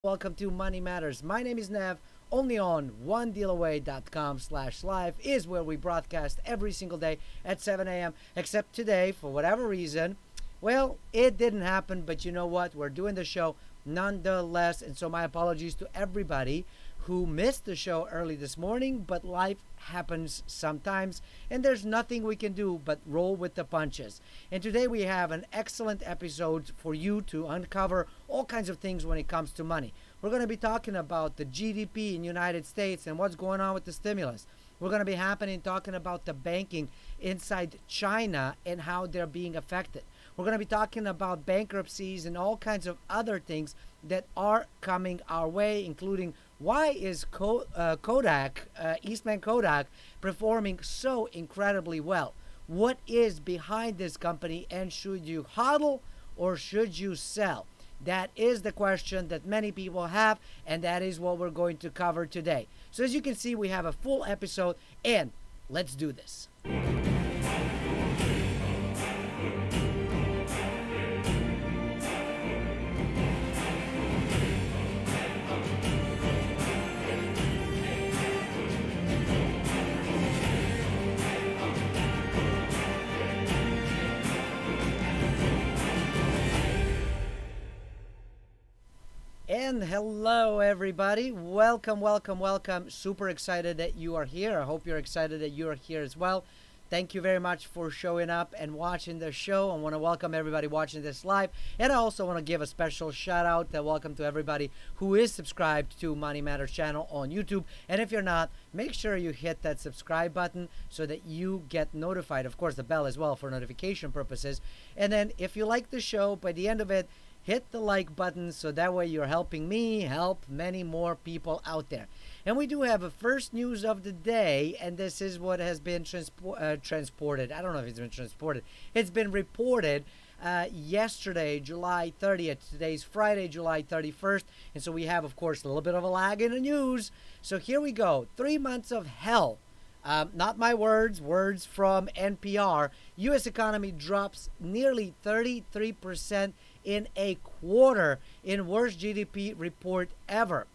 Welcome to Money Matters. My name is Nev. Only on onedealaway.com/live is where we broadcast every single day at 7 a.m. Except today, for whatever reason, well, it didn't happen, but you know what? We're doing the show nonetheless. And so my apologies to everybody who missed the show early this morning, but life happens sometimes, and there's nothing we can do but roll with the punches. And today we have an excellent episode for you to uncover all kinds of things when it comes to money. We're going to be talking about the GDP in the United States and what's going on with the stimulus. We're going to be talking about the banking inside China and how they're being affected. We're going to be talking about bankruptcies and all kinds of other things that are coming our way, including why is Kodak, Eastman Kodak, performing so incredibly well? What is behind this company, and should you hodl or should you sell? That is the question that many people have, and that is what we're going to cover today. So as you can see, we have a full episode, and let's do this. And hello, everybody. Welcome, welcome, welcome. Super excited that you are here. I hope you're excited that you are here as well. Thank you very much for showing up and watching the show. I want to welcome everybody watching this live. And I also want to give a special shout out and welcome to everybody who is subscribed to Money Matters channel on YouTube. And if you're not, make sure you hit that subscribe button so that you get notified. Of course, the bell as well for notification purposes. And then if you like the show, by the end of it, hit the like button so that way you're helping me help many more people out there. And we do have a first news of the day, and this is what has been transported. I don't know if it's been transported. It's been reported yesterday, July 30th. Today's Friday, July 31st. And so we have, of course, a little bit of a lag in the news. So here we go. 3 months of hell. Not my words, words from NPR. U.S. economy drops nearly 33% in a quarter, in worst GDP report ever.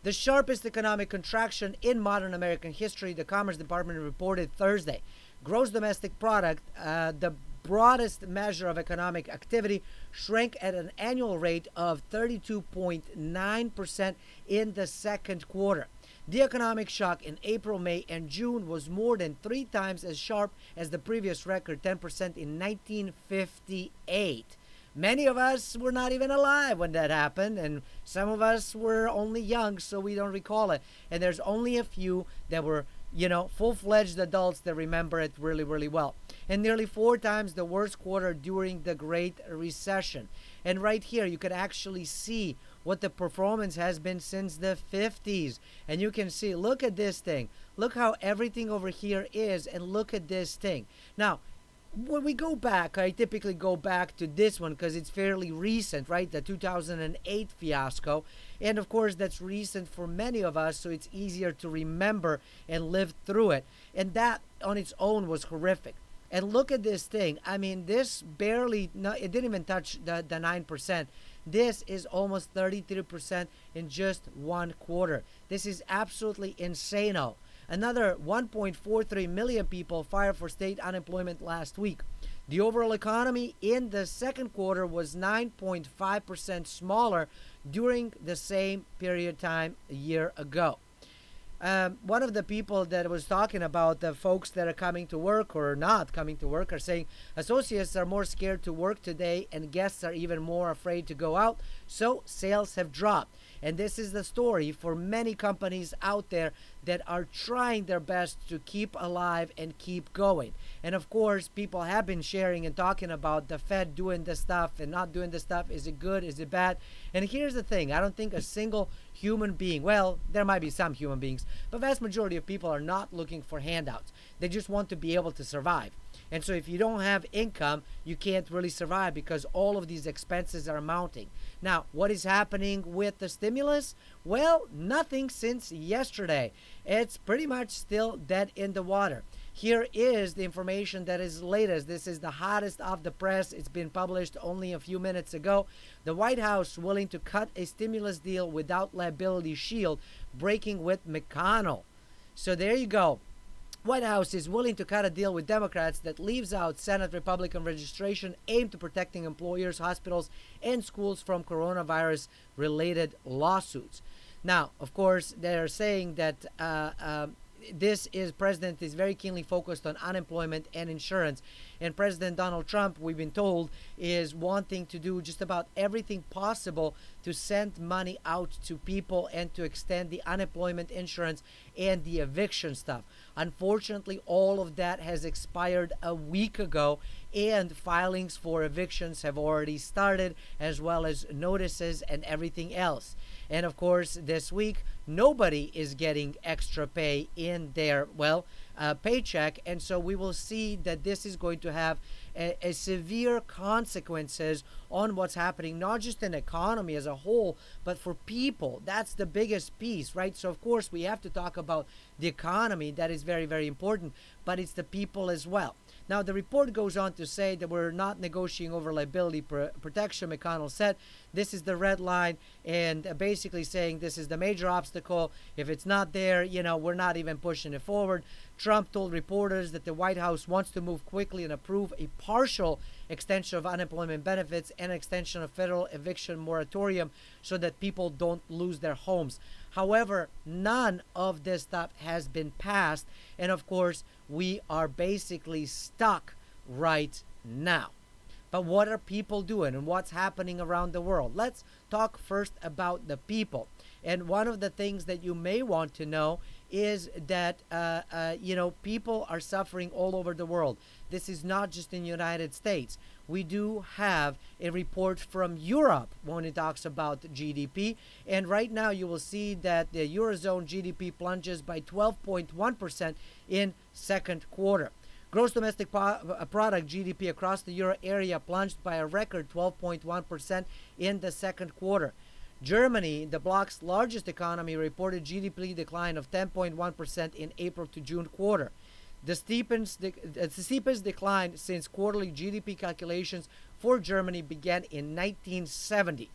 The sharpest economic contraction in modern American history, the Commerce Department reported Thursday. Gross domestic product, the broadest measure of economic activity, shrank at an annual rate of 32.9% in the second quarter. The economic shock in April, May, and June was more than 3 times as sharp as the previous record, 10% in 1958. Many of us were not even alive when that happened, and some of us were only young, so we don't recall it. And there's only a few that were, full-fledged adults that remember it really, really well. And nearly 4 times the worst quarter during the Great Recession. And right here, you could actually see what the performance has been since the 50s. And you can see, look at this thing. Look how everything over here is, and look at this thing. Now, when we go back, I typically go back to this one because it's fairly recent, right? The 2008 fiasco. And of course, that's recent for many of us, so it's easier to remember and live through it. And that on its own was horrific. And look at this thing. I mean, this barely, no, it didn't even touch the 9%. This is almost 33% in just one quarter. This is absolutely insane-o. Another 1.43 million people filed for state unemployment last week. The overall economy in the second quarter was 9.5% smaller during the same period of time a year ago. One of the people that was talking about the folks that are coming to work or not coming to work are saying associates are more scared to work today and guests are even more afraid to go out, so sales have dropped. And this is the story for many companies out there that are trying their best to keep alive and keep going. And of course, people have been sharing and talking about the Fed doing this stuff and not doing this stuff. Is it good? Is it bad? And here's the thing. I don't think a single human being, well, there might be some human beings, but vast majority of people are not looking for handouts. They just want to be able to survive. And so if you don't have income, you can't really survive because all of these expenses are mounting. Now, what is happening with the stimulus? Well, nothing since yesterday. It's pretty much still dead in the water. Here is the information that is latest. This is the hottest off the press. It's been published only a few minutes ago. The White House willing to cut a stimulus deal without liability shield, breaking with McConnell. So there you go. White House is willing to cut a deal with Democrats that leaves out Senate Republican registration aimed to protecting employers, hospitals, and schools from coronavirus-related lawsuits. Now, of course, they're saying that President is very keenly focused on unemployment and insurance. And President Donald Trump, we've been told, is wanting to do just about everything possible to send money out to people and to extend the unemployment insurance and the eviction stuff. Unfortunately, all of that has expired a week ago, and filings for evictions have already started, as well as notices and everything else. And of course, this week, nobody is getting extra pay in their, paycheck. And so we will see that this is going to have a severe consequences on what's happening, not just in the economy as a whole, but for people. That's the biggest piece, right? So, of course, we have to talk about the economy. That is very, very important, but it's the people as well. Now, the report goes on to say that we're not negotiating over liability protection. McConnell said this is the red line, and basically saying this is the major obstacle. If it's not there, we're not even pushing it forward. Trump told reporters that the White House wants to move quickly and approve a partial extension of unemployment benefits and extension of federal eviction moratorium so that people don't lose their homes. However, none of this stuff has been passed. And of course, we are basically stuck right now. But what are people doing and what's happening around the world? Let's talk first about the people. And one of the things that you may want to know is that, people are suffering all over the world. This is not just in the United States. We do have a report from Europe when it talks about GDP. And right now you will see that the Eurozone GDP plunges by 12.1% in second quarter. Gross domestic product GDP across the euro area plunged by a record 12.1% in the second quarter. Germany, the bloc's largest economy, reported GDP decline of 10.1% in April to June quarter. The steepest decline since quarterly GDP calculations for Germany began in 1970.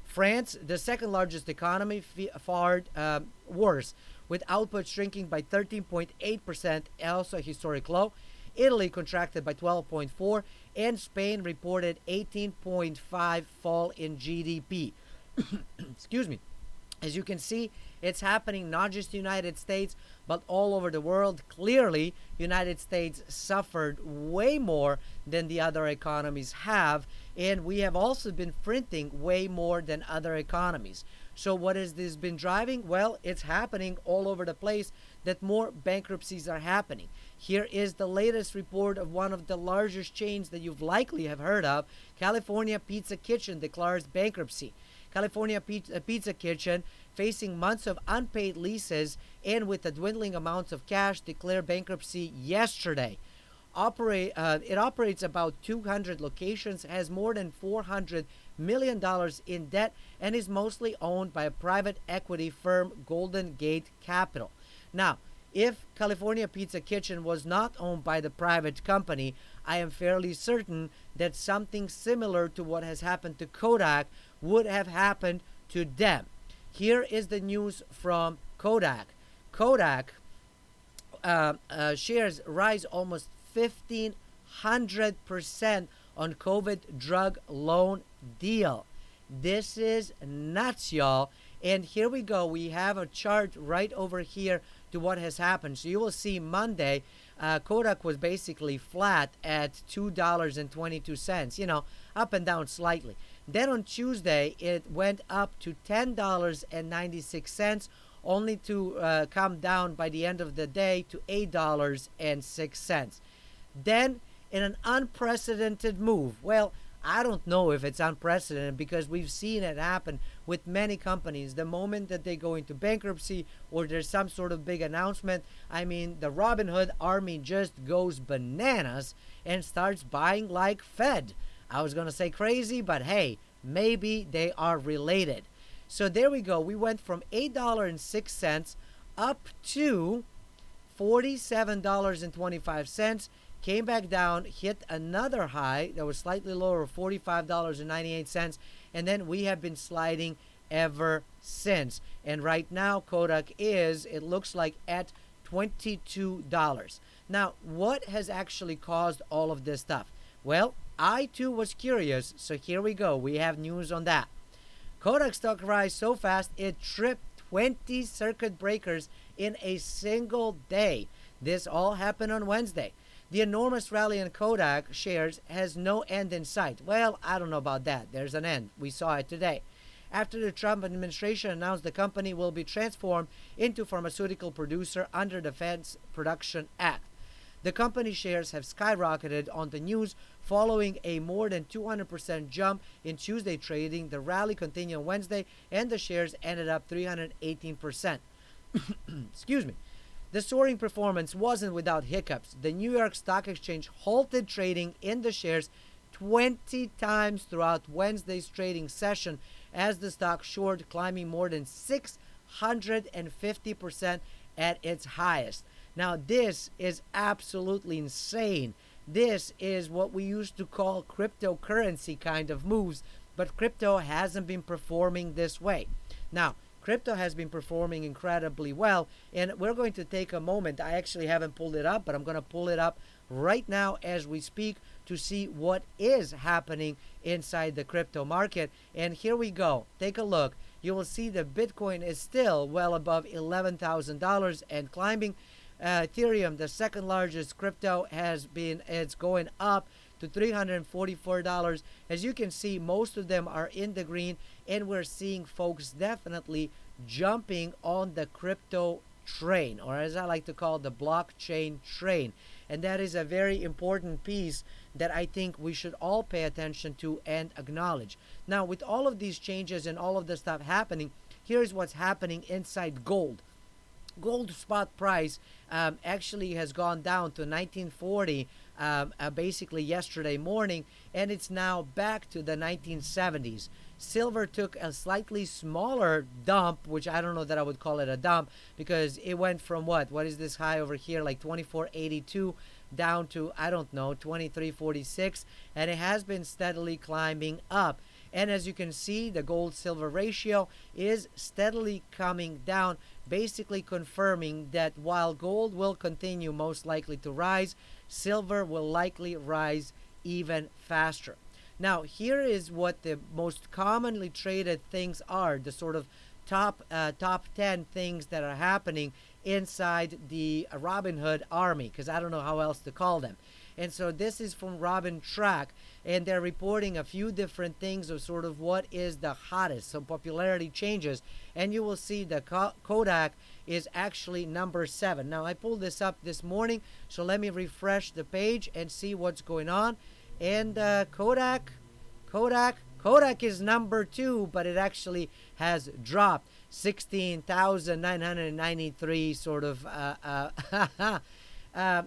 France, the second largest economy, fared worse, with output shrinking by 13.8%, also a historic low. Italy contracted by 12.4%, and Spain reported 18.5% fall in GDP. Excuse me. As you can see, it's happening not just in the United States, but all over the world. Clearly, United States suffered way more than the other economies have, and we have also been printing way more than other economies. So what has this been driving? Well, it's happening all over the place that more bankruptcies are happening. Here is the latest report of one of the largest chains that you've likely have heard of. California Pizza Kitchen declares bankruptcy. California Pizza Kitchen, facing months of unpaid leases and with a dwindling amounts of cash, declared bankruptcy yesterday. It operates about 200 locations, has more than $400 million in debt, and is mostly owned by a private equity firm, Golden Gate Capital. Now, if California Pizza Kitchen was not owned by the private company, I am fairly certain that something similar to what has happened to Kodak would have happened to them. Here is the news from Kodak. Kodak shares rise almost 1,500% on COVID drug loan deal. This is nuts, y'all. And here we go. We have a chart right over here to what has happened. So you will see Monday, Kodak was basically flat at $2.22, up and down slightly. Then on Tuesday, it went up to $10.96, only to come down by the end of the day to $8.06. Then, in an unprecedented move, well, I don't know if it's unprecedented because we've seen it happen with many companies. The moment that they go into bankruptcy or there's some sort of big announcement, the Robinhood army just goes bananas and starts buying like Fed. I was going to say crazy, but hey, maybe they are related. So there we go. We went from $8.06 up to $47.25, came back down, hit another high that was slightly lower, $45.98, and then we have been sliding ever since. And right now, Kodak is, it looks like, at $22. Now, what has actually caused all of this stuff? Well, I too was curious, so here we go. We have news on that. Kodak stock rise so fast it tripped 20 circuit breakers in a single day. This all happened on Wednesday. The enormous rally in Kodak shares has no end in sight. Well, I don't know about that. There's an end. We saw it today. After the Trump administration announced the company will be transformed into pharmaceutical producer under the Defense Production Act. The company shares have skyrocketed on the news following a more than 200% jump in Tuesday trading. The rally continued on Wednesday and the shares ended up 318%. Excuse me. The soaring performance wasn't without hiccups. The New York Stock Exchange halted trading in the shares 20 times throughout Wednesday's trading session as the stock soared, climbing more than 650% at its highest. Now, this is absolutely insane. This is what we used to call cryptocurrency kind of moves, but crypto hasn't been performing this way. Now, crypto has been performing incredibly well, and we're going to take a moment. I actually haven't pulled it up, but I'm going to pull it up right now as we speak to see what is happening inside the crypto market. And here we go. Take a look. You will see the Bitcoin is still well above $11,000 and climbing. Ethereum, the second largest crypto, it's going up to $344. As you can see, most of them are in the green, and we're seeing folks definitely jumping on the crypto train, or as I like to call the blockchain train. And that is a very important piece that I think we should all pay attention to and acknowledge. Now, with all of these changes and all of this stuff happening, here's what's happening inside gold. Gold spot price actually has gone down to 1940 basically yesterday morning, and it's now back to the 1970s. Silver took a slightly smaller dump, which I don't know that I would call it a dump, because it went from what is this high over here, like 24.82 down to, I don't know, 23.46, and it has been steadily climbing up. And as you can see, the gold-silver ratio is steadily coming down, basically confirming that while gold will continue most likely to rise, silver will likely rise even faster. Now, here is what the most commonly traded things are, the sort of top 10 things that are happening inside the Robinhood army, because I don't know how else to call them. And so this is from Robin Track, and they're reporting a few different things of sort of what is the hottest, some popularity changes, and you will see the Kodak is actually number 7. Now, I pulled this up this morning, so let me refresh the page and see what's going on. And Kodak is number 2, but it actually has dropped 16,993 sort of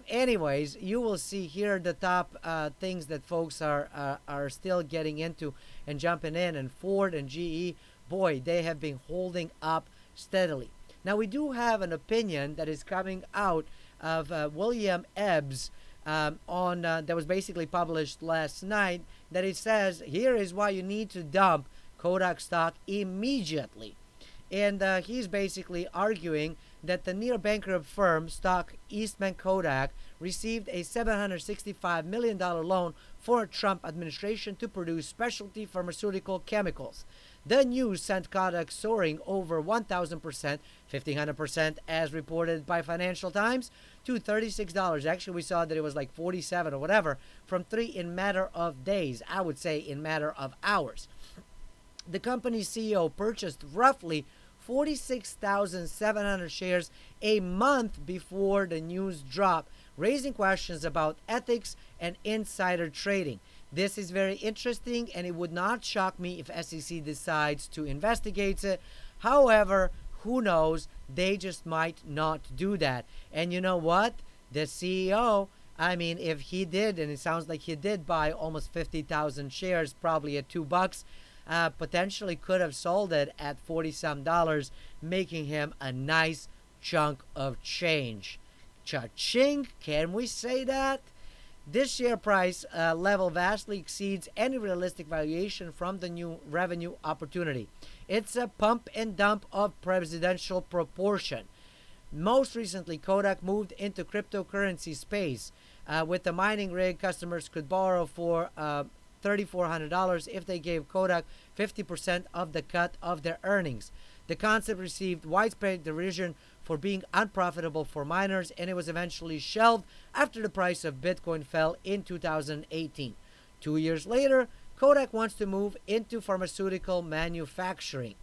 anyways, you will see here the top things that folks are still getting into and jumping in. And Ford and GE, boy, they have been holding up steadily. Now, we do have an opinion that is coming out of William Ebbs that was basically published last night, that it says, here is why you need to dump Kodak stock immediately. And he's basically arguing that the near bankrupt firm stock Eastman Kodak received a $765 million loan for a Trump administration to produce specialty pharmaceutical chemicals. The news sent Kodak soaring over 1,000%, 1,500% as reported by Financial Times, to $36. Actually, we saw that it was like 47 or whatever, from 3 in matter of days. I would say in matter of hours. The company's CEO purchased roughly 46,700 shares a month before the news dropped, raising questions about ethics and insider trading. This is very interesting, and it would not shock me if SEC decides to investigate it. However, who knows? They just might not do that. And you know what? The CEO, I mean, if he did, and it sounds like he did buy almost 50,000 shares, probably at $2, potentially could have sold it at $40-some, making him a nice chunk of change. Cha-ching! Can we say that? This share price level vastly exceeds any realistic valuation from the new revenue opportunity. It's a pump and dump of presidential proportion. Most recently, Kodak moved into cryptocurrency space. With the mining rig, customers could borrow for $3,400 if they gave Kodak 50% of the cut of their earnings. The concept received widespread derision for being unprofitable for miners, and it was eventually shelved after the price of Bitcoin fell in 2018. 2 years later, Kodak wants to move into pharmaceutical manufacturing.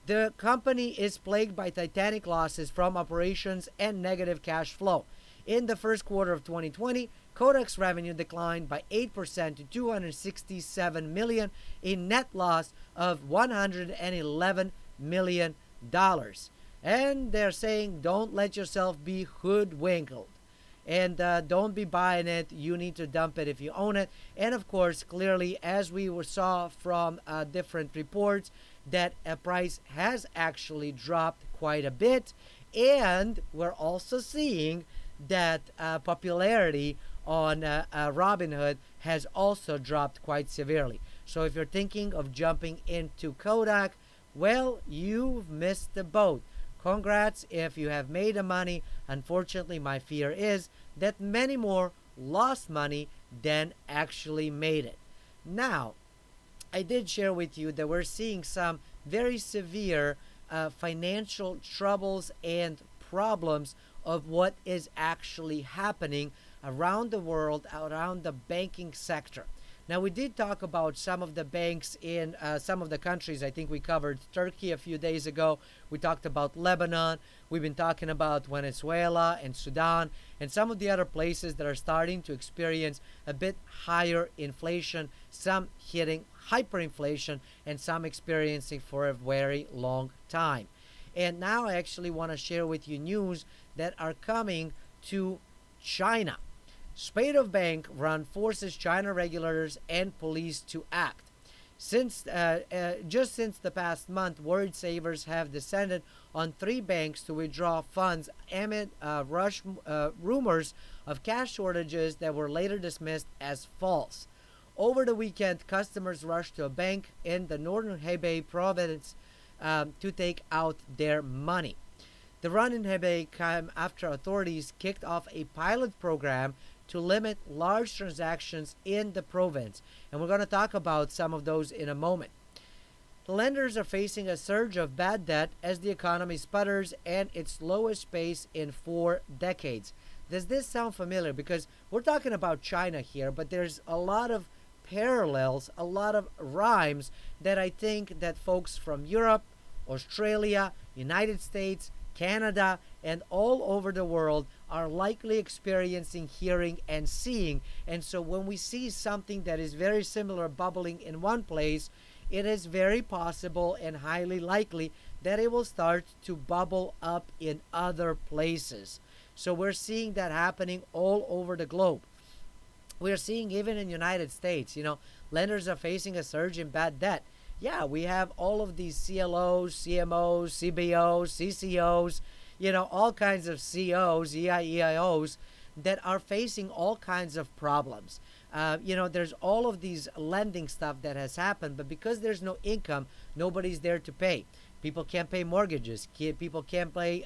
The company is plagued by titanic losses from operations and negative cash flow. In the first quarter of 2020, Kodak's revenue declined by 8% to $267 million, a net loss of $111 million. And they're saying don't let yourself be hoodwinked. And don't be buying it. You need to dump it if you own it. And of course, clearly, as we saw from different reports, that price has actually dropped quite a bit. And we're also seeing that popularity on Robinhood has also dropped quite severely. So if you're thinking of jumping into Kodak, well, you've missed the boat. Congrats if you have made the money. Unfortunately, my fear is that many more lost money than actually made it. Now, I did share with you that we're seeing some very severe financial troubles and problems of what is actually happening around the world, around the banking sector. Now, we did talk about some of the banks in some of the countries. I think we covered Turkey a few days ago. We talked about Lebanon. We've been talking about Venezuela and Sudan and some of the other places that are starting to experience a bit higher inflation, some hitting hyperinflation, and some experiencing for a very long time. And now I actually want to share with you news that are coming to China. Spate of bank run forces China regulators and police to act. Just since the past month, worried savers have descended on 3 banks to withdraw funds amid rumors of cash shortages that were later dismissed as false. Over the weekend, customers rushed to a bank in the northern Hebei province to take out their money. The run in Hebei came after authorities kicked off a pilot program to limit large transactions in the province. And we're going to talk about some of those in a moment. The lenders are facing a surge of bad debt as the economy sputters and its lowest pace in 4 decades. Does this sound familiar? Because we're talking about China here, but there's a lot of parallels, a lot of rhymes that I think that folks from Europe, Australia, United States, Canada, and all over the world are likely experiencing, hearing, and seeing. And so when we see something that is very similar bubbling in one place, it is very possible and highly likely that it will start to bubble up in other places. So we're seeing that happening all over the globe. We're seeing even in the United States, lenders are facing a surge in bad debt. Yeah, we have all of these CLOs, CMOs, CBOs, CCOs, all kinds of COs, EIOs that are facing all kinds of problems. There's all of these lending stuff that has happened, but because there's no income, nobody's there to pay. People can't pay mortgages. People can't pay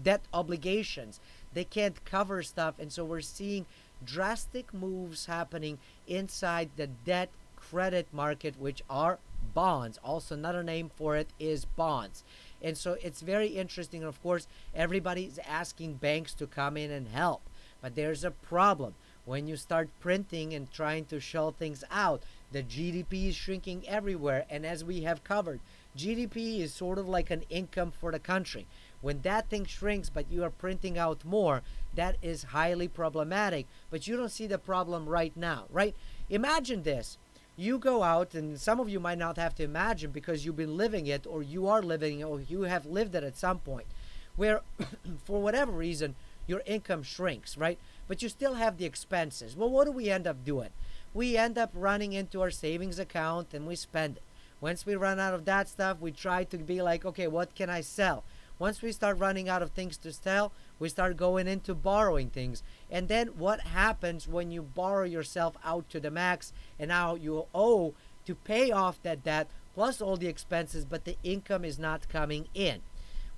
debt obligations. They can't cover stuff, and so we're seeing drastic moves happening inside the debt credit market, which are bonds. Also, another name for it is bonds. And so it's very interesting. Of course, everybody's asking banks to come in and help. But there's a problem. When you start printing and trying to shell things out, the GDP is shrinking everywhere. And as we have covered, GDP is sort of like an income for the country. When that thing shrinks, but you are printing out more, that is highly problematic. But you don't see the problem right now, right? Imagine this. You go out, and some of you might not have to imagine because you've been living it, or you are living it, or you have lived it at some point, where for whatever reason your income shrinks, right? But you still have the expenses. Well, what do we end up doing? We end up running into our savings account and we spend it. Once we run out of that stuff, we try to be like, okay, what can I sell? Once we start running out of things to sell, we start going into borrowing things. And then what happens when you borrow yourself out to the max and now you owe to pay off that debt plus all the expenses, but the income is not coming in?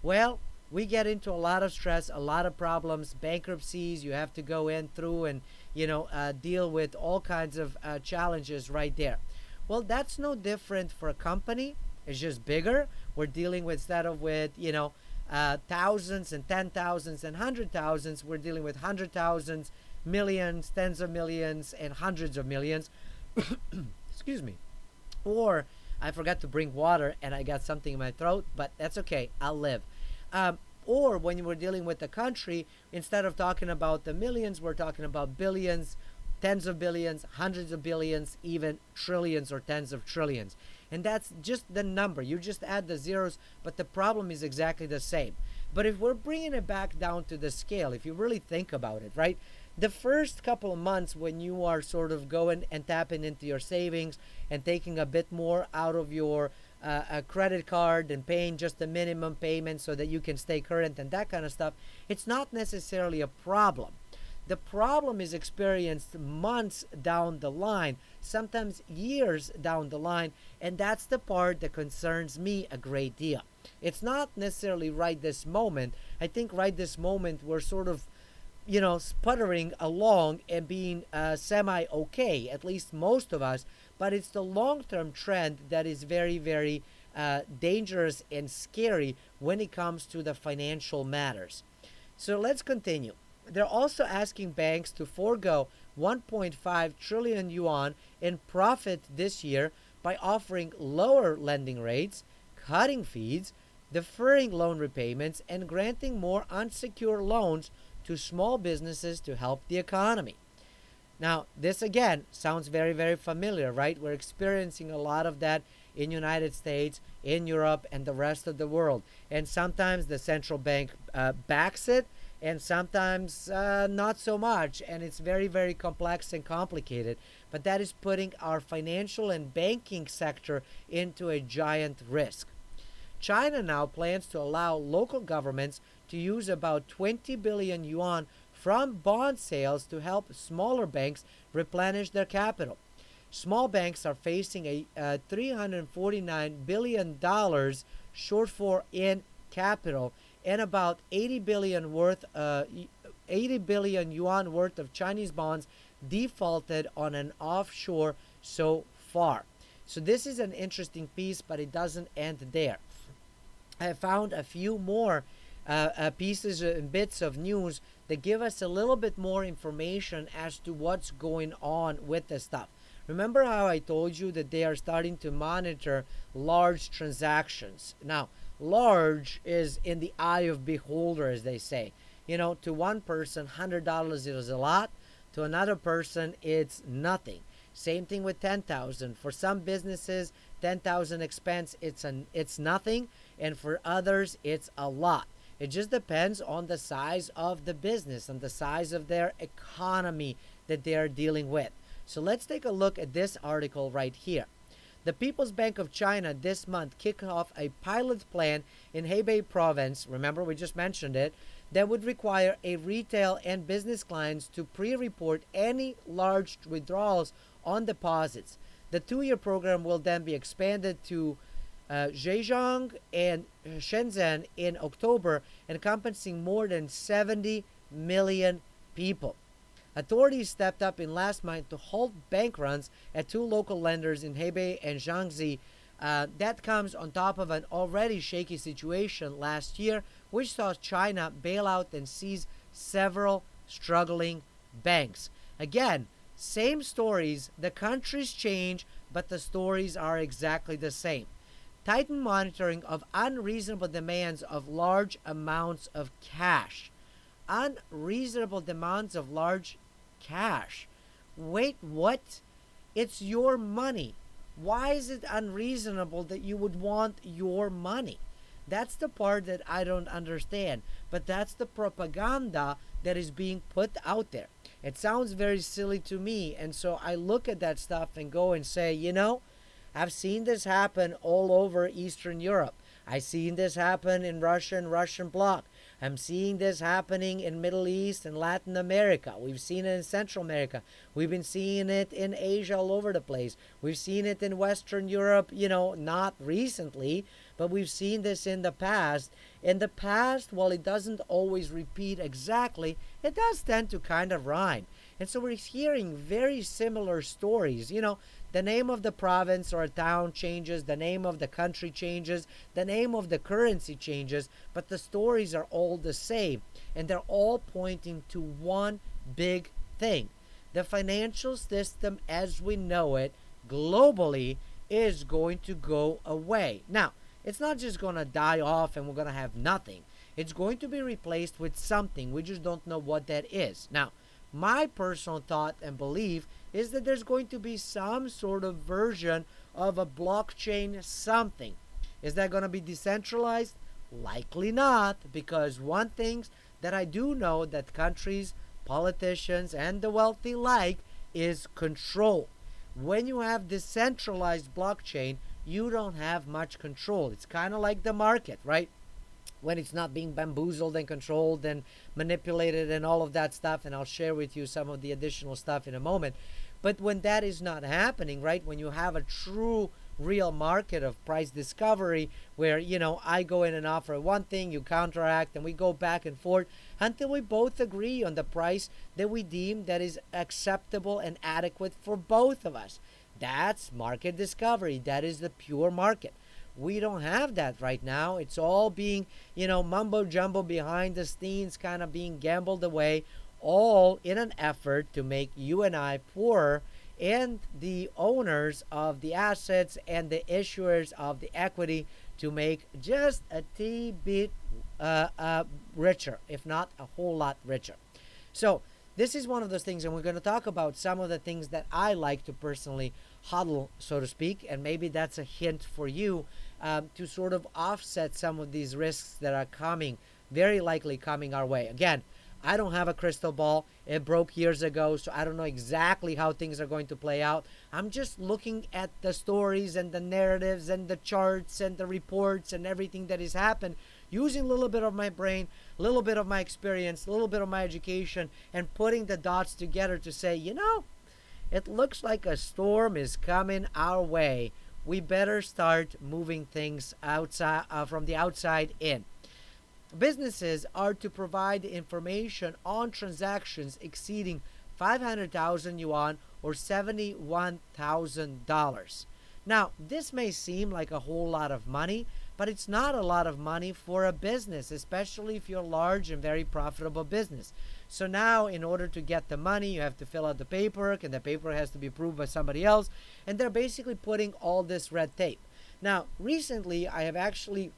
Well, we get into a lot of stress, a lot of problems, bankruptcies. You have to go in through and deal with all kinds of challenges right there. Well, that's no different for a company. It's just bigger. We're dealing with, instead of with thousands and 10,000s and 100,000s, we're dealing with 100,000s, millions, tens of millions, and hundreds of millions. Excuse me. Or I forgot to bring water and I got something in my throat, but that's okay. I'll live. Or when we're dealing with the country, instead of talking about the millions, we're talking about billions, tens of billions, hundreds of billions, even trillions or tens of trillions. And that's just the number. You just add the zeros, but the problem is exactly the same. But if we're bringing it back down to the scale, if you really think about it, right? The first couple of months when you are sort of going and tapping into your savings and taking a bit more out of your a credit card and paying just the minimum payment so that you can stay current and that kind of stuff, it's not necessarily a problem. The problem is experienced months down the line, sometimes years down the line, and that's the part that concerns me a great deal. It's not necessarily right this moment. I think right this moment we're sort of sputtering along and being semi okay, at least most of us, but it's the long term trend that is very, very dangerous and scary when it comes to the financial matters. So let's continue. They're also asking banks to forego 1.5 trillion yuan in profit this year by offering lower lending rates, cutting fees, deferring loan repayments, and granting more unsecured loans to small businesses to help the economy. Now, this again sounds very, very familiar, right? We're experiencing a lot of that in United States, in Europe, and the rest of the world. And sometimes the central bank backs it, and sometimes not so much. And it's very, very complex and complicated. But that is putting our financial and banking sector into a giant risk. China now plans to allow local governments to use about 20 billion yuan from bond sales to help smaller banks replenish their capital. Small banks are facing a $349 billion shortfall in capital and about 80 billion yuan worth of Chinese bonds defaulted on an offshore so far. So this is an interesting piece, but it doesn't end there. I found a few more pieces and bits of news that give us a little bit more information as to what's going on with this stuff. Remember how I told you that they are starting to monitor large transactions. Now, large is in the eye of beholder, as they say. To one person, $100 is a lot. To another person, it's nothing. Same thing with 10,000. For some businesses, 10,000 expense, it's nothing, and for others, it's a lot. It just depends on the size of the business and the size of their economy that they are dealing with. So let's take a look at this article right here. The People's Bank of China this month kicked off a pilot plan in Hebei province, remember we just mentioned it, that would require a retail and business clients to pre-report any large withdrawals on deposits. The 2-year program will then be expanded to Zhejiang and Shenzhen in October, encompassing more than 70 million people. Authorities stepped up in last month to halt bank runs at 2 local lenders in Hebei and Jiangxi. That comes on top of an already shaky situation last year, which saw China bail out and seize several struggling banks. Again, same stories, the countries change, but the stories are exactly the same. Tightened monitoring of unreasonable demands of large amounts of cash. Unreasonable demands of large cash. Wait, what? It's your money. Why is it unreasonable that you would want your money? That's the part that I don't understand. But that's the propaganda that is being put out there. It sounds very silly to me. And so I look at that stuff and go and say, I've seen this happen all over Eastern Europe. I've seen this happen in Russia and Russian bloc. I'm seeing this happening in Middle East and Latin America. We've seen it in Central America. We've been seeing it in Asia all over the place. We've seen it in Western Europe, not recently, but we've seen this in the past. In the past, while it doesn't always repeat exactly, it does tend to kind of rhyme. And so we're hearing very similar stories. The name of the province or a town changes, the name of the country changes, the name of the currency changes, but the stories are all the same. And they're all pointing to one big thing. The financial system as we know it globally is going to go away. Now, it's not just going to die off and we're going to have nothing. It's going to be replaced with something. We just don't know what that is. Now, my personal thought and belief is that there's going to be some sort of version of a blockchain something. Is that going to be decentralized? Likely not, because one thing that I do know that countries, politicians, and the wealthy like is control. When you have decentralized blockchain, you don't have much control. It's kind of like the market, right? When it's not being bamboozled and controlled and manipulated and all of that stuff, and I'll share with you some of the additional stuff in a moment. But when that is not happening, right, when you have a true real market of price discovery where, I go in and offer one thing, you counteract, and we go back and forth until we both agree on the price that we deem that is acceptable and adequate for both of us. That's market discovery. That is the pure market. We don't have that right now. It's all being, mumbo jumbo behind the scenes, kind of being gambled away, all in an effort to make you and I poorer and the owners of the assets and the issuers of the equity to make just a teeny bit richer, if not a whole lot richer. So this is one of those things, and we're going to talk about some of the things that I like to personally hodl, so to speak, and maybe that's a hint for you to sort of offset some of these risks that are coming, very likely coming our way. Again, I don't have a crystal ball. It broke years ago, so I don't know exactly how things are going to play out. I'm just looking at the stories and the narratives and the charts and the reports and everything that has happened, using a little bit of my brain, a little bit of my experience, a little bit of my education, and putting the dots together to say, it looks like a storm is coming our way. We better start moving things outside from the outside in. Businesses are to provide information on transactions exceeding 500,000 yuan or $71,000. Now, this may seem like a whole lot of money, but it's not a lot of money for a business, especially if you're a large and very profitable business. So now, in order to get the money, you have to fill out the paperwork, and the paperwork has to be approved by somebody else, and they're basically putting all this red tape. Now, recently, I have actually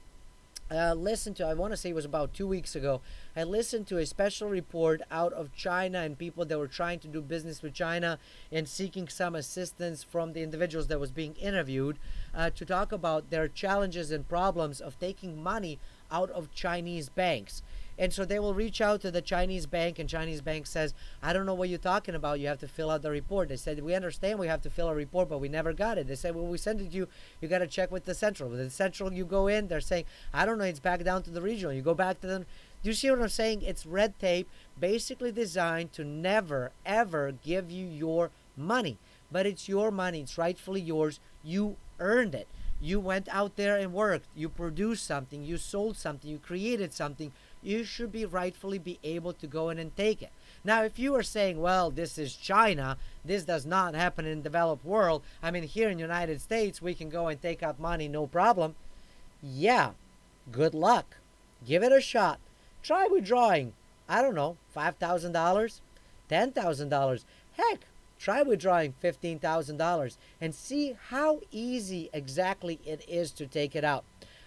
listened to, I want to say it was about 2 weeks ago, I listened to a special report out of China and people that were trying to do business with China and seeking some assistance from the individuals that was being interviewed to talk about their challenges and problems of taking money out of Chinese banks. And so they will reach out to the Chinese bank, and Chinese bank says, I don't know what you're talking about. You have to fill out the report. They said, we understand we have to fill a report, but we never got it. They said, well, we sent it to you. You got to check with the central. With the central, you go in. They're saying, I don't know. It's back down to the regional. You go back to them. Do you see what I'm saying? It's red tape, basically designed to never, ever give you your money. But it's your money. It's rightfully yours. You earned it. You went out there and worked. You produced something. You sold something. You created something. You should be rightfully be able to go in and take it. Now, if you are saying, well, this is China, this does not happen in the developed world. I mean, here in the United States, we can go and take out money, no problem. Yeah, good luck. Give it a shot. Try withdrawing, I don't know, $5,000, $10,000. Heck, try withdrawing $15,000 and see how easy exactly it is to take it out.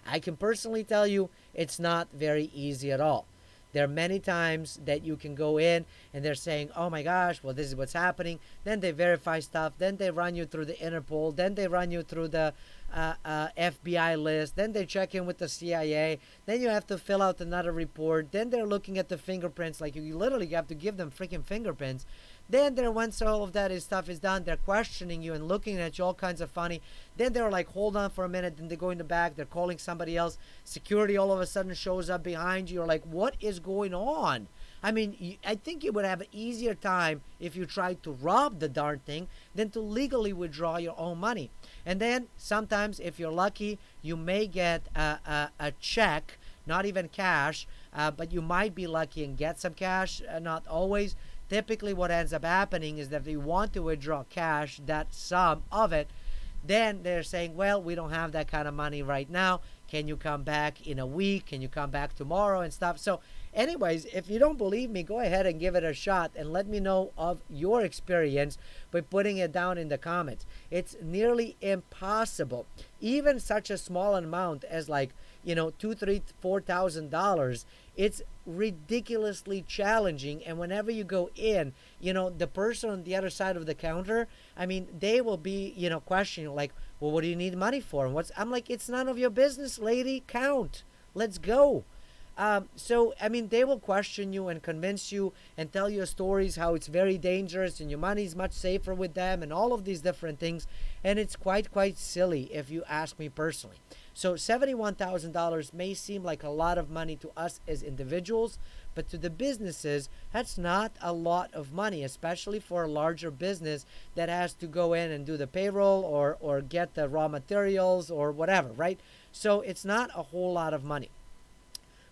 I can personally tell you it's not very easy at all. There are many times that you can go in and they're saying, oh my gosh, well, this is what's happening. Then they verify stuff. Then they run you through the Interpol. Then they run you through the FBI list. Then they check in with the CIA. Then you have to fill out another report. Then they're looking at the fingerprints. Like you literally have to give them freaking fingerprints. Then there, once all of that stuff is done, they're questioning you and looking at you all kinds of funny. Then they're like, hold on for a minute. Then they go in the back. They're calling somebody else. Security all of a sudden shows up behind you. You're like, what is going on? I mean, I think you would have an easier time if you tried to rob the darn thing than to legally withdraw your own money. And then sometimes, if you're lucky, you may get a check, not even cash, but you might be lucky and get some cash, not always. Typically, what ends up happening is that if you want to withdraw cash, that sum of it, then they're saying, well, we don't have that kind of money right now. Can you come back in a week? Can you come back tomorrow and stuff? So, anyways, if you don't believe me, go ahead and give it a shot and let me know of your experience by putting it down in the comments. It's nearly impossible. Even such a small amount as like, $2, $3, $4,000, it's ridiculously challenging. And whenever you go in, the person on the other side of the counter, I mean, they will be, questioning like, well, what do you need money for? And I'm like, it's none of your business, lady. Count. Let's go. So, I mean, they will question you and convince you and tell you stories how it's very dangerous and your money is much safer with them and all of these different things. And it's quite silly if you ask me personally. So $71,000 may seem like a lot of money to us as individuals, but to the businesses, that's not a lot of money, especially for a larger business that has to go in and do the payroll or get the raw materials or whatever, right? So it's not a whole lot of money.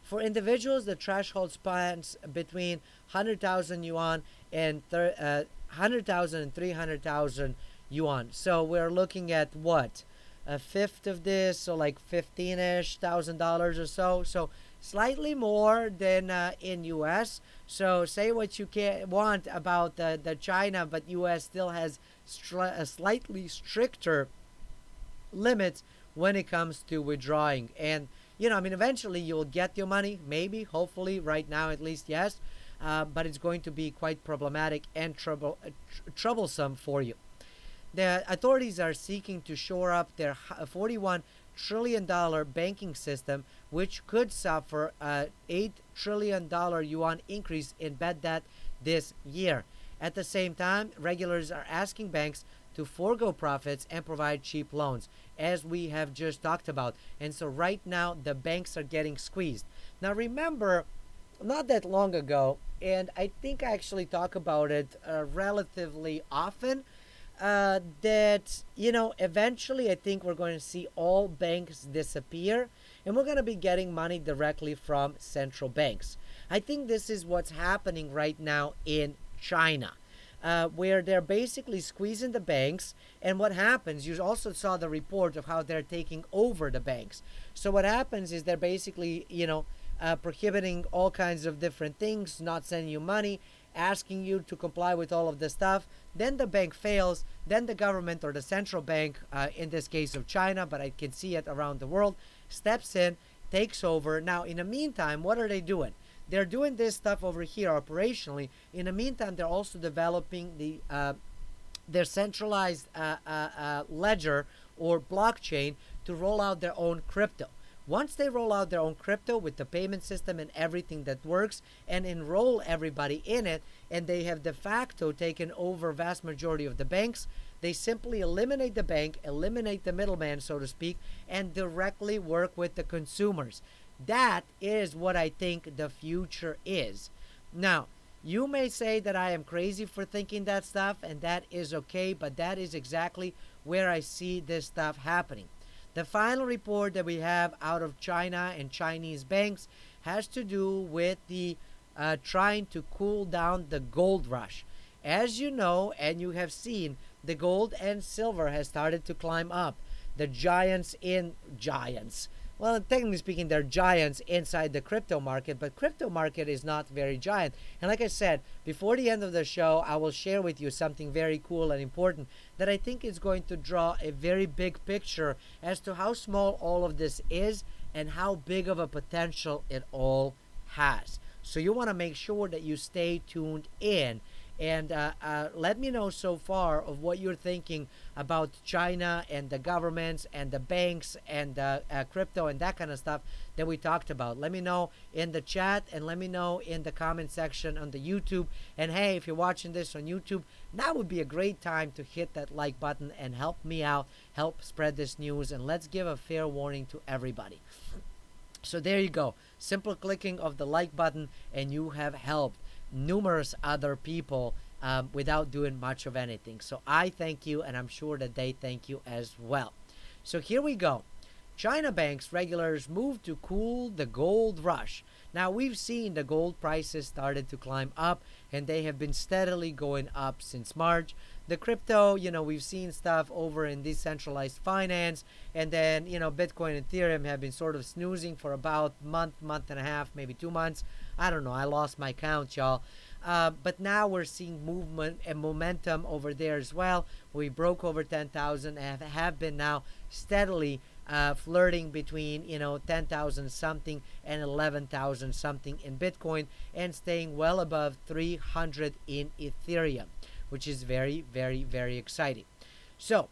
For individuals, the threshold spans between 100,000 yuan and 100,000 and 300,000 yuan. So we're looking at what? A fifth of this, so like $15,000-ish or so. So slightly more than in U.S. So say what you want about the China, but U.S. still has a slightly stricter limits when it comes to withdrawing. And eventually you'll get your money, maybe, hopefully, right now at least, yes. But it's going to be quite problematic and troublesome for you. The authorities are seeking to shore up their $41 trillion banking system, which could suffer a $8 trillion yuan increase in bad debt this year. At the same time, regulators are asking banks to forego profits and provide cheap loans, as we have just talked about. And so right now, the banks are getting squeezed. Now remember, not that long ago, and I think I actually talk about it relatively often, that, eventually I think we're going to see all banks disappear and we're going to be getting money directly from central banks. I think this is what's happening right now in China. Where they're basically squeezing the banks. And what happens, you also saw the report of how they're taking over the banks. So what happens is they're basically, prohibiting all kinds of different things, not sending you money, asking you to comply with all of this stuff. Then the bank fails. Then the government or the central bank, in this case of China, but I can see it around the world, steps in, takes over. Now, in the meantime, what are they doing? They're doing this stuff over here operationally. In the meantime, they're also developing their centralized ledger or blockchain to roll out their own crypto. Once they roll out their own crypto with the payment system and everything that works and enroll everybody in it, and they have de facto taken over vast majority of the banks, they simply eliminate the bank, eliminate the middleman, so to speak, and directly work with the consumers. That is what I think the future is. Now, you may say that I am crazy for thinking that stuff, and that is okay, but that is exactly where I see this stuff happening. The final report that we have out of China and Chinese banks has to do with the trying to cool down the gold rush. As you know, and you have seen, the gold and silver has started to climb up. The giants, well, technically speaking, they're giants inside the crypto market, but crypto market is not very giant. And like I said, before the end of the show, I will share with you something very cool and important that I think is going to draw a very big picture as to how small all of this is and how big of a potential it all has. So you want to make sure that you stay tuned in. And let me know so far of what you're thinking about China and the governments and the banks and the crypto and that kind of stuff that we talked about. Let me know in the chat and let me know in the comment section on the YouTube. And hey, if you're watching this on YouTube, now would be a great time to hit that like button and help me out, help spread this news, and let's give a fair warning to everybody. So there you go. Simple clicking of the like button and you have helped numerous other people without doing much of anything. So I thank you, and I'm sure that they thank you as well. So here we go. China banks regulators move to cool the gold rush. Now we've seen the gold prices started to climb up, and they have been steadily going up since March. The crypto, we've seen stuff over in decentralized finance, and then, Bitcoin and Ethereum have been sort of snoozing for about month and a half, maybe 2 months. I don't know. I lost my count, y'all. But now we're seeing movement and momentum over there as well. We broke over 10,000 and have been now steadily flirting between 10,000 something and 11,000 something in Bitcoin, and staying well above 300 in Ethereum, which is very, very, very exciting. So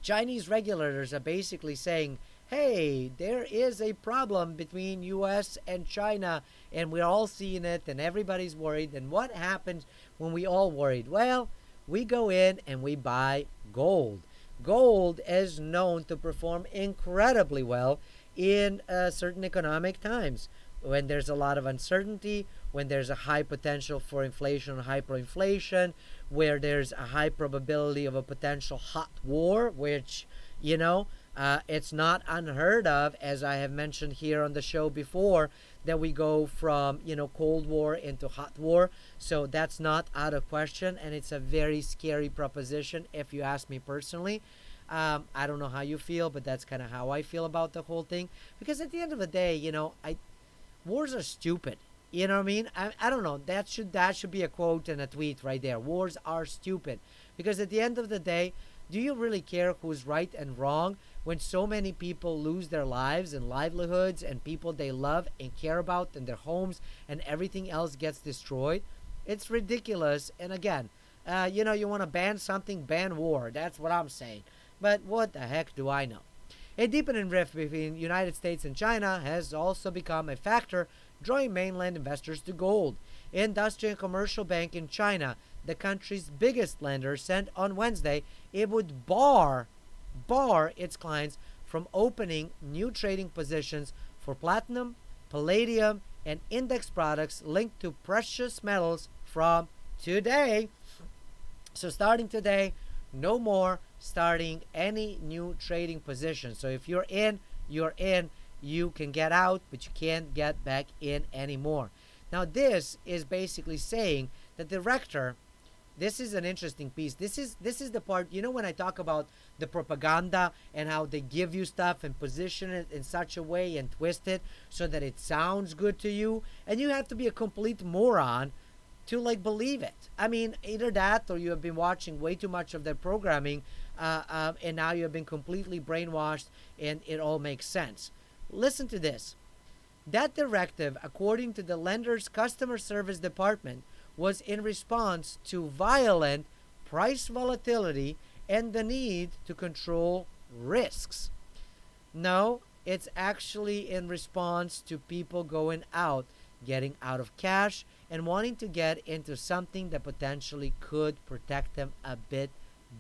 Chinese regulators are basically saying, hey, there is a problem between US and China, and we're all seeing it, and everybody's worried. And what happens when we all worried? Well, we go in and we buy gold. Gold is known to perform incredibly well in certain economic times. When there's a lot of uncertainty, when there's a high potential for inflation or hyperinflation, where there's a high probability of a potential hot war, which, it's not unheard of, as I have mentioned here on the show before, that we go from, Cold War into hot war. So that's not out of question, and it's a very scary proposition if you ask me personally. I don't know how you feel, but that's kind of how I feel about the whole thing. Because at the end of the day, wars are stupid. You know what I mean? I don't know. That should be a quote and a tweet right there. Wars are stupid. Because at the end of the day, do you really care who's right and wrong when so many people lose their lives and livelihoods and people they love and care about and their homes and everything else gets destroyed? It's ridiculous. And again, you want to ban something, ban war. That's what I'm saying. But what the heck do I know? A deepening rift between the United States and China has also become a factor drawing mainland investors to gold. Industry and Commercial Bank in China, the country's biggest lender, said on Wednesday it would bar its clients from opening new trading positions for platinum, palladium, and index products linked to precious metals from today. So starting today, no more starting any new trading position. So if you're in, you're in. You can get out, but you can't get back in anymore. Now this is basically saying that the rector, this is an interesting piece. This is the part, when I talk about the propaganda and how they give you stuff and position it in such a way and twist it so that it sounds good to you, and you have to be a complete moron to believe it. I mean, either that or you have been watching way too much of their programming, and now you have been completely brainwashed and it all makes sense. Listen to this. That directive, according to the lender's customer service department, was in response to violent price volatility and the need to control risks. No, it's actually in response to people going out, getting out of cash, and wanting to get into something that potentially could protect them a bit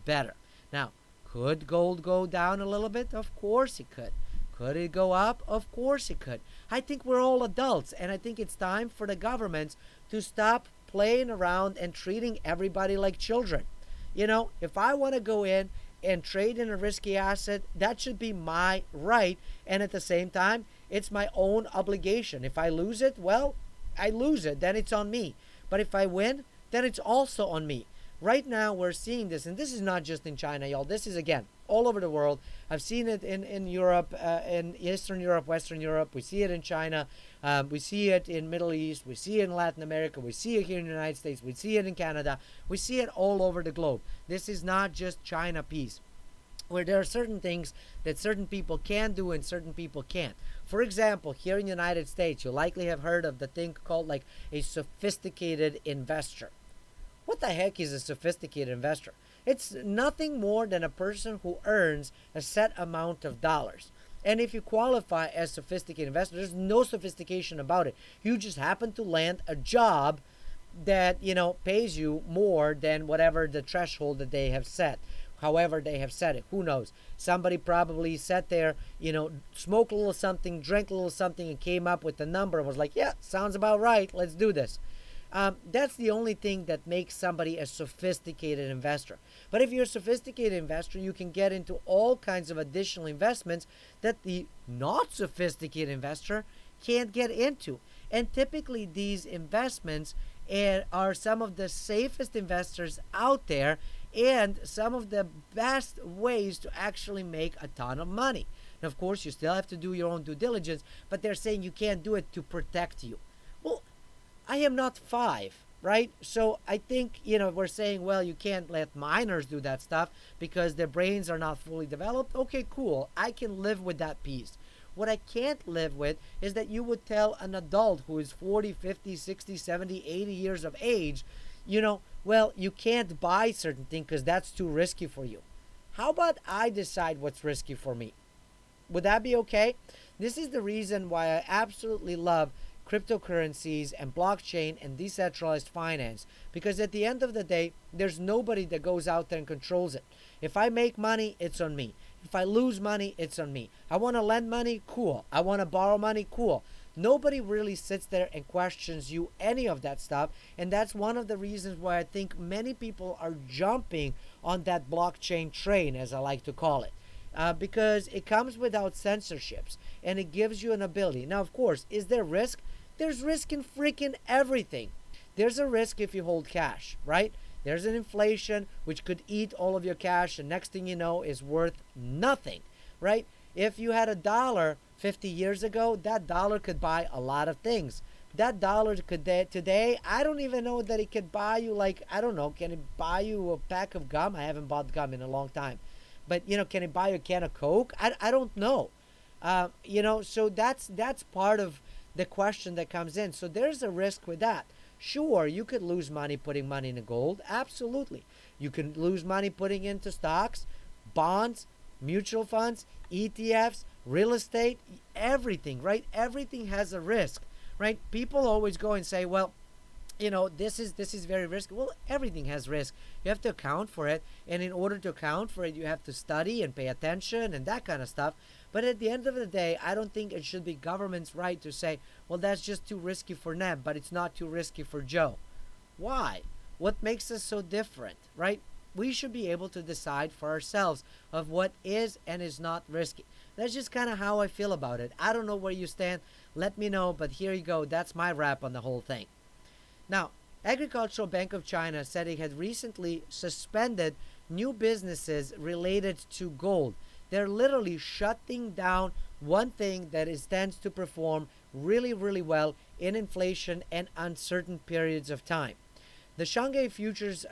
better. Now, could gold go down a little bit? Of course it could. Could it go up? Of course it could. I think we're all adults, and I think it's time for the governments to stop playing around and treating everybody like children. If I want to go in and trade in a risky asset, that should be my right, and at the same time, it's my own obligation. If I lose it, well, I lose it, then it's on me. But if I win, then it's also on me. Right now, we're seeing this, and this is not just in China, y'all. This is, again, all over the world. I've seen it in Europe, in Eastern Europe, Western Europe. We see it in China. We see it in Middle East. We see it in Latin America. We see it here in the United States. We see it in Canada. We see it all over the globe. This is not just China piece, where there are certain things that certain people can do and certain people can't. For example, here in the United States, you likely have heard of the thing called a sophisticated investor. What the heck is a sophisticated investor? It's nothing more than a person who earns a set amount of dollars. And if you qualify as sophisticated investor, there's no sophistication about it. You just happen to land a job that pays you more than whatever the threshold that they have set, however they have set it. Who knows? Somebody probably sat there, smoked a little something, drank a little something, and came up with the number and was like, yeah, sounds about right, let's do this. That's the only thing that makes somebody a sophisticated investor. But if you're a sophisticated investor, you can get into all kinds of additional investments that the not sophisticated investor can't get into. And typically these investments are some of the safest investors out there and some of the best ways to actually make a ton of money. And of course, you still have to do your own due diligence, but they're saying you can't do it to protect you. Well, I am not five, right? So I think, we're saying, well, you can't let minors do that stuff because their brains are not fully developed. Okay, cool. I can live with that piece. What I can't live with is that you would tell an adult who is 40, 50, 60, 70, 80 years of age, well, you can't buy certain things because that's too risky for you. How about I decide what's risky for me? Would that be okay? This is the reason why I absolutely love cryptocurrencies and blockchain and decentralized finance, because at the end of the day, there's nobody that goes out there and controls it. If I make money, it's on me. If I lose money, it's on me. I want to lend money, cool. I want to borrow money, cool. Nobody really sits there and questions you any of that stuff, and that's one of the reasons why I think many people are jumping on that blockchain train, as I like to call it. Because it comes without censorships and it gives you an ability. Now, of course, is there risk? There's risk in freaking everything. There's a risk if you hold cash, right? There's an inflation which could eat all of your cash, and next thing you know is worth nothing, right? If you had a dollar 50 years ago, that dollar could buy a lot of things. That dollar could today, I don't even know that it could buy you, like, I don't know, can it buy you a pack of gum? I haven't bought gum in a long time. But, can it buy you a can of Coke? I don't know. So that's part of the question that comes in. So there's a risk with that. Sure, you could lose money putting money into gold. Absolutely. You can lose money putting into stocks, bonds, mutual funds, ETFs, real estate, everything, right? Everything has a risk, right? People always go and say, well, this is very risky. Well, everything has risk. You have to account for it, and in order to account for it, you have to study and pay attention and that kind of stuff. But at the end of the day, I don't think it should be government's right to say, well, that's just too risky for Neb, but it's not too risky for Joe. Why? What makes us so different, right? We should be able to decide for ourselves of what is and is not risky. That's just kind of how I feel about it. I don't know where you stand. Let me know, but here you go. That's my wrap on the whole thing. Now, Agricultural Bank of China said it had recently suspended new businesses related to gold. They're literally shutting down one thing that tends to perform really, really well in inflation and uncertain periods of time. The Shanghai Futures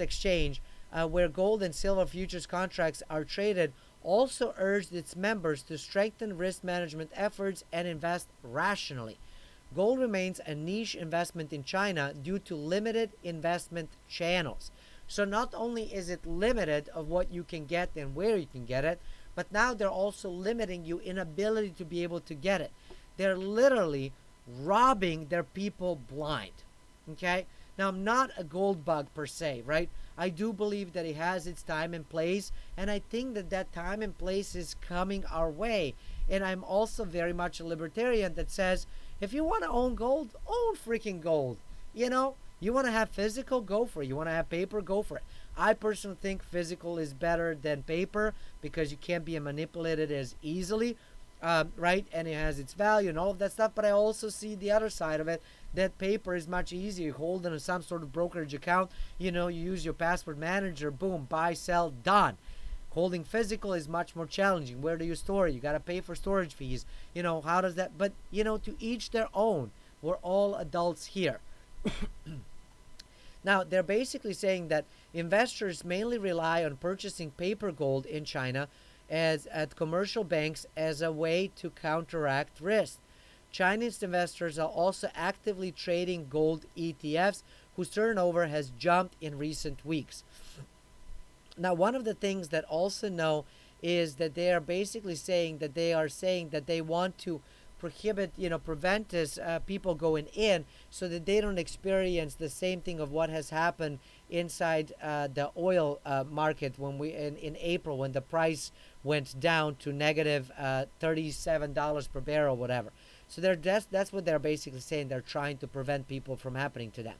Exchange, where gold and silver futures contracts are traded, also urged its members to strengthen risk management efforts and invest rationally. Gold remains a niche investment in China due to limited investment channels. So not only is it limited of what you can get and where you can get it, but now they're also limiting you in ability to be able to get it. They're literally robbing their people blind. Okay? Now, I'm not a gold bug per se, right? I do believe that it has its time and place, and I think that that time and place is coming our way. And I'm also very much a libertarian that says, if you want to own gold, own freaking gold. You want to have physical, go for it. You want to have paper, go for it. I personally think physical is better than paper because you can't be manipulated as easily, right? And it has its value and all of that stuff. But I also see the other side of it, that paper is much easier. You hold it in some sort of brokerage account. You use your password manager, boom, buy, sell, done. Holding physical is much more challenging. Where do you store it? You got to pay for storage fees. How does that? But, to each their own. We're all adults here. Now, they're basically saying that investors mainly rely on purchasing paper gold in China at commercial banks as a way to counteract risk. Chinese investors are also actively trading gold ETFs, whose turnover has jumped in recent weeks. Now, one of the things that also know is that they are basically saying that they want to prohibit, prevent this people going in so that they don't experience the same thing of what has happened inside the oil market when in April, when the price went down to negative $37 per barrel, whatever. So that's what they're basically saying. They're trying to prevent people from happening to them.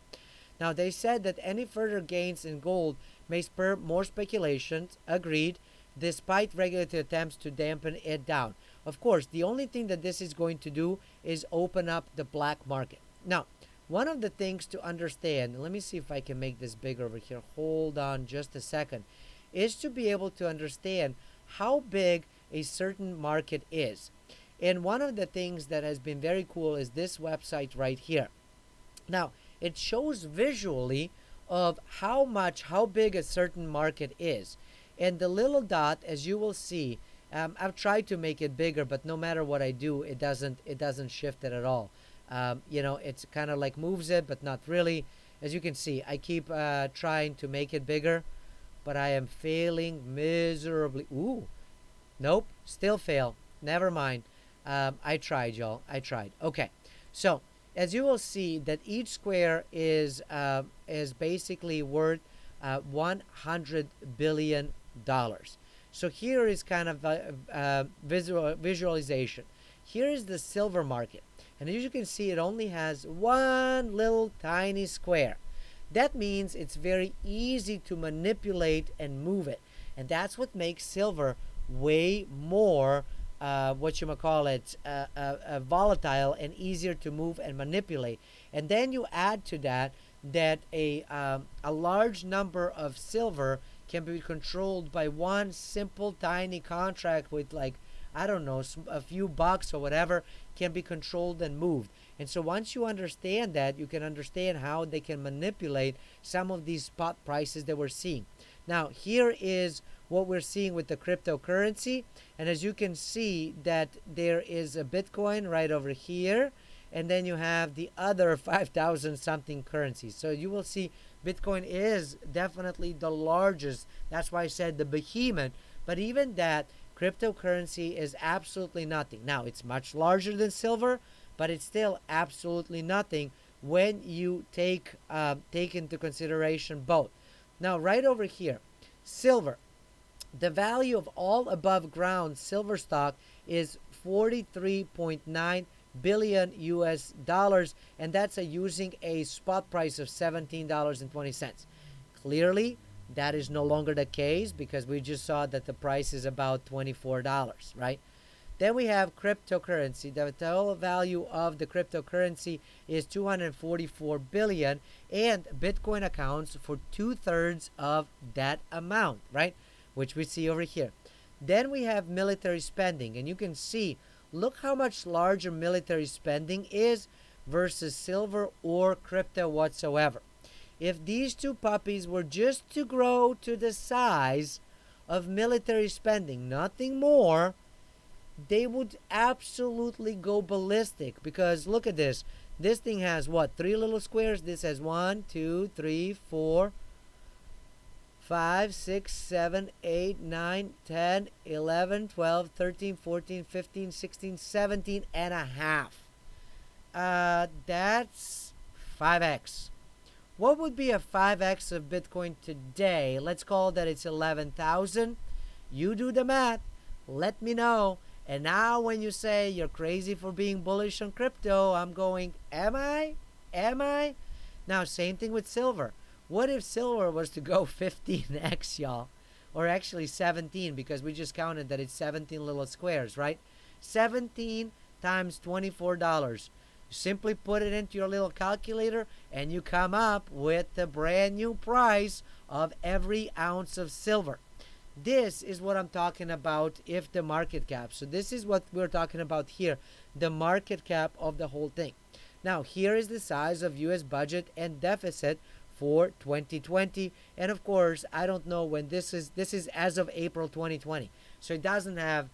Now, they said that any further gains in gold may spur more speculations, agreed, despite regulatory attempts to dampen it down. Of course, the only thing that this is going to do is open up the black market. Now, one of the things to understand, let me see if I can make this bigger over here. Hold on just a second. Is to be able to understand how big a certain market is. And one of the things that has been very cool is this website right here. Now, it shows visually of how big a certain market is. And the little dot, as you will see, I've tried to make it bigger, but no matter what I do, it doesn't shift it at all. It's kind of like moves it, but not really. As you can see, I keep trying to make it bigger, but I am failing miserably. Ooh, nope, still fail. Never mind. I tried, y'all. I tried. Okay, so as you will see, that each square is basically worth $100 billion. So here is kind of a visualization. Here is the silver market. And as you can see, it only has one little tiny square. That means it's very easy to manipulate and move it. And that's what makes silver way more volatile and easier to move and manipulate. And then you add to that a large number of silver can be controlled by one simple tiny contract with, like, I don't know, a few bucks or whatever, can be controlled and moved. And so once you understand that, you can understand how they can manipulate some of these spot prices that we're seeing. Now, here is what we're seeing with the cryptocurrency. And as you can see, that there is a Bitcoin right over here. And then you have the other 5,000 something currencies. So you will see Bitcoin is definitely the largest. That's why I said the behemoth. But even that, cryptocurrency is absolutely nothing. Now, it's much larger than silver, but it's still absolutely nothing when you take into consideration both. Now, right over here, silver. The value of all above ground silver stock is 43.9 billion US dollars, and that's using a spot price of $17.20. Clearly, that is no longer the case because we just saw that the price is about $24, right? Then we have cryptocurrency. The total value of the cryptocurrency is 244 billion, and Bitcoin accounts for 2/3 of that amount, right? Which we see over here. Then we have military spending, and you can see, look how much larger military spending is versus silver or crypto whatsoever. If these two puppies were just to grow to the size of military spending, nothing more, they would absolutely go ballistic. Because look at this. This thing has what? 3 little squares. This has 1, 2, 3, 4, 5, 6, 7, 8, 9, 10, 11, 12, 13, 14, 15, 16, 17 and a half. That's 5x. What would be a 5x of Bitcoin today? Let's call that it's 11,000. You do the math. Let me know. And now when you say you're crazy for being bullish on crypto, I'm going, am I? Am I? Now, same thing with silver. What if silver was to go 15x, y'all? Or actually 17, because we just counted that it's 17 little squares, right? 17 times $24. Simply put it into your little calculator and you come up with the brand new price of every ounce of silver. This is what I'm talking about if the market cap. So this is what we're talking about here, the market cap of the whole thing. Now, here is the size of U.S. budget and deficit for 2020. And of course, I don't know when this is as of April 2020. So it doesn't have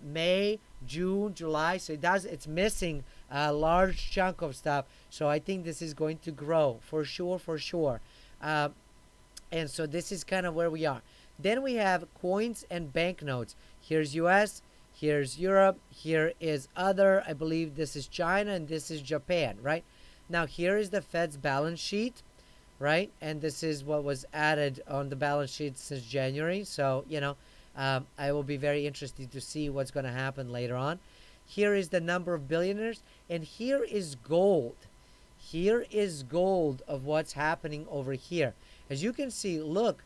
May, June, July. So it's missing a large chunk of stuff. So I think this is going to grow for sure, for sure. Uh, and so this is kind of where we are. Then we have coins and banknotes. Here's US, here's Europe, here is other. I believe this is China and this is Japan, right? Now here is the Fed's balance sheet, right? And this is what was added on the balance sheet since January. So, I will be very interested to see what's going to happen later on. Here is the number of billionaires, and here is gold. Here is gold of what's happening over here. As you can see, look,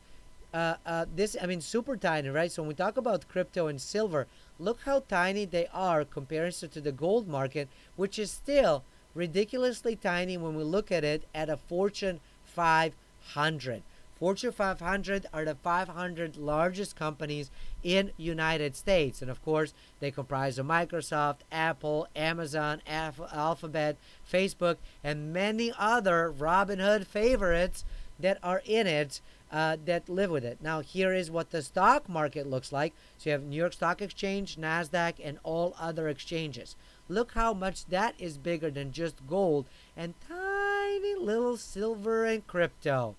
this, I mean, super tiny, right? So when we talk about crypto and silver, look how tiny they are comparison to the gold market, which is still ridiculously tiny when we look at it at a Fortune 500. Fortune 500 are the 500 largest companies in United States. And of course, they comprise of Microsoft, Apple, Amazon, Alphabet, Facebook, and many other Robinhood favorites that are in it that live with it. Now, here is what the stock market looks like. So you have New York Stock Exchange, NASDAQ, and all other exchanges. Look how much that is bigger than just gold and tiny little silver and crypto.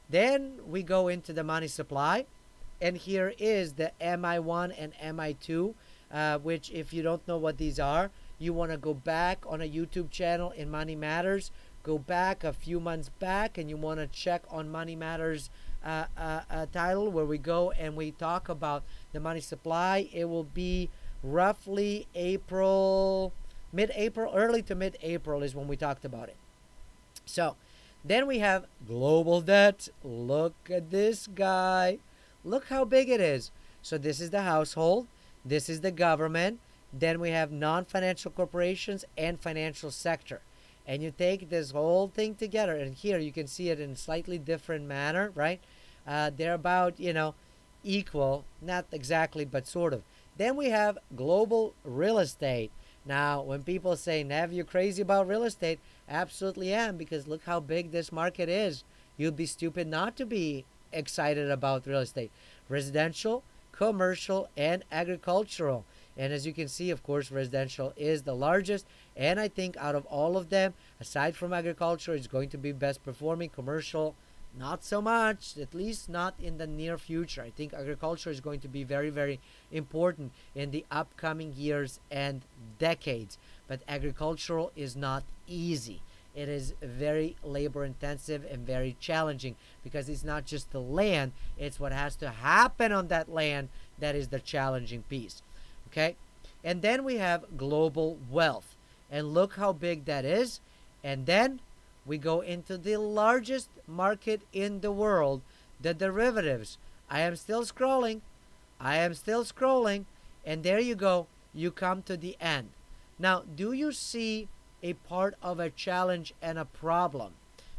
Then we go into the money supply, and here is the MI1 and MI2, which if you don't know what these are, you want to go back on a YouTube channel in Money Matters, go back a few months back, and you want to check on Money Matters title where we go and we talk about the money supply. It will be roughly April, mid-April, early to mid-April is when we talked about it. So, then we have global debt. Look at this guy. Look how big it is. So this is the household. This is the government. Then we have non-financial corporations and financial sector. And you take this whole thing together. And here you can see it in a slightly different manner, right? They're about, equal. Not exactly, but sort of. Then we have global real estate. Now, when people say, Nev, you crazy about real estate? Absolutely am, because look how big this market is. You'd be stupid not to be excited about real estate. Residential, commercial, and agricultural. And as you can see, of course, residential is the largest. And I think out of all of them, aside from agriculture, it's going to be best performing. Commercial, not so much, at least not in the near future. I think agriculture is going to be very, very important in the upcoming years and decades. But agricultural is not easy. It is very labor intensive and very challenging because it's not just the land, it's what has to happen on that land that is the challenging piece. Okay? And then we have global wealth. And look how big that is. And then we go into the largest market in the world, the derivatives. I am still scrolling. And there you go. You come to the end. Now, do you see a part of a challenge and a problem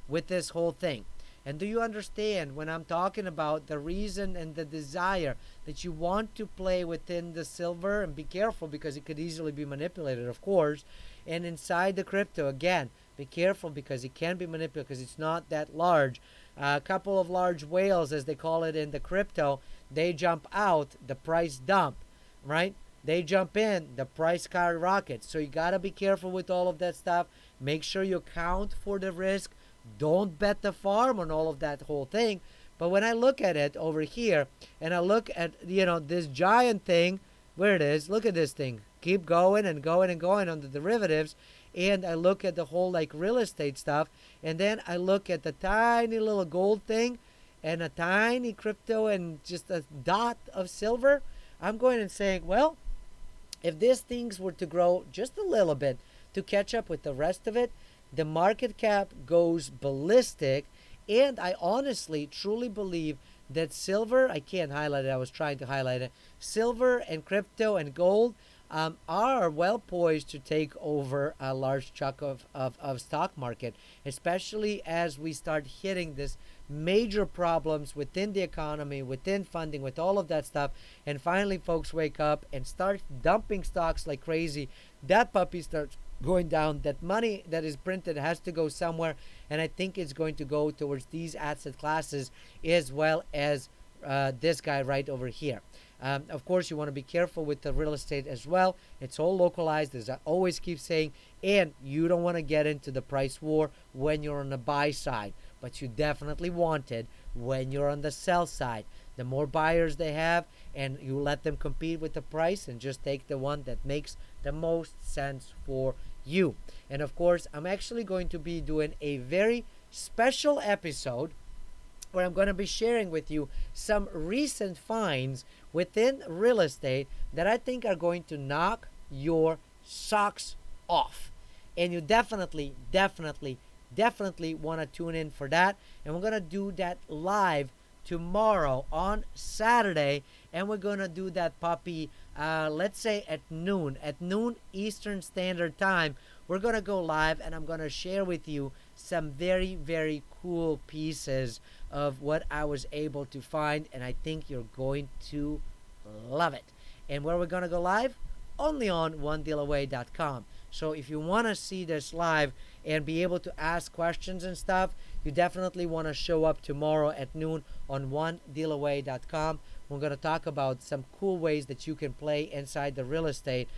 with this whole thing? And do you understand when I'm talking about the reason and the desire that you want to play within the silver, and be careful because it could easily be manipulated, of course, and inside the crypto, again, be careful because it can be manipulated because it's not that large. A couple of large whales, as they call it in the crypto, they jump out, the price dump, right? They jump in, the price skyrockets. So you got to be careful with all of that stuff. Make sure you account for the risk. Don't bet the farm on all of that whole thing. But when I look at it over here, and I look at, this giant thing, where it is, look at this thing. Keep going and going and going on the derivatives. And I look at the whole real estate stuff. And then I look at the tiny little gold thing and a tiny crypto and just a dot of silver. I'm going and saying, well, if these things were to grow just a little bit to catch up with the rest of it, the market cap goes ballistic. And I honestly, truly believe that silver, I can't highlight it, I was trying to highlight it, silver and crypto and gold are well poised to take over a large chunk of stock market, especially as we start hitting this major problems within the economy, within funding, with all of that stuff. And finally, folks wake up and start dumping stocks like crazy. That puppy starts going down. That money that is printed has to go somewhere. And I think it's going to go towards these asset classes as well as this guy right over here. Of course, you want to be careful with the real estate as well. It's all localized, as I always keep saying, and you don't want to get into the price war when you're on the buy side, but you definitely want it when you're on the sell side. The more buyers they have, and you let them compete with the price and just take the one that makes the most sense for you. And of course, I'm actually going to be doing a very special episode where I'm going to be sharing with you some recent finds within real estate that I think are going to knock your socks off. And you definitely want to tune in for that. And we're going to do that live tomorrow on Saturday. And we're going to do that puppy, let's say at noon Eastern Standard Time. We're going to go live and I'm going to share with you some very, very cool pieces of what I was able to find. And I think you're going to love it. And where we're going to go live? Only on onedealaway.com. So if you want to see this live and be able to ask questions and stuff, you definitely want to show up tomorrow at noon on onedealaway.com. We're going to talk about some cool ways that you can play inside the real estate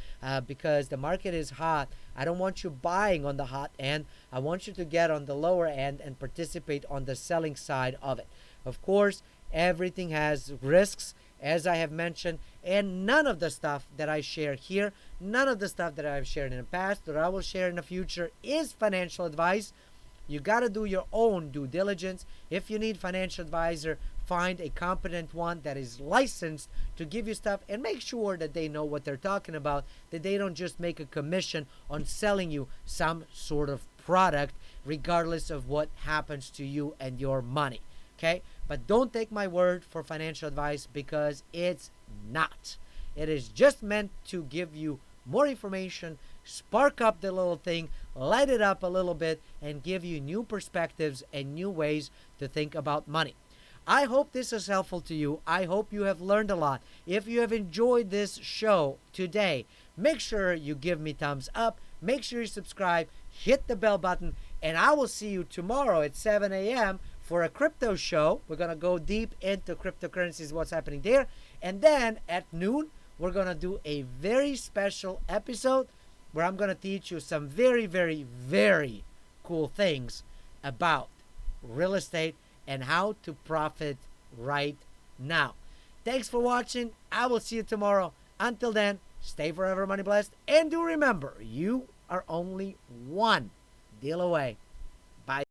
because the market is hot. I don't want you buying on the hot end. I want you to get on the lower end and participate on the selling side of it. Of course, everything has risks, as I have mentioned, and none of the stuff that I share here, none of the stuff that I've shared in the past or I will share in the future is financial advice. You got to do your own due diligence. If you need financial advisor, find a competent one that is licensed to give you stuff and make sure that they know what they're talking about, that they don't just make a commission on selling you some sort of product regardless of what happens to you and your money. Okay? But don't take my word for financial advice because it's not. It is just meant to give you more information, spark up the little thing, light it up a little bit, and give you new perspectives and new ways to think about money. I hope this is helpful to you. I hope you have learned a lot. If you have enjoyed this show today, make sure you give me thumbs up. Make sure you subscribe, hit the bell button, and I will see you tomorrow at 7 a.m. for a crypto show. We're going to go deep into cryptocurrencies, what's happening there. And then at noon, we're going to do a very special episode where I'm going to teach you some very, very, very cool things about real estate and how to profit right now. Thanks for watching. I will see you tomorrow. Until then, stay forever money blessed. And do remember, you are only one deal away. Bye.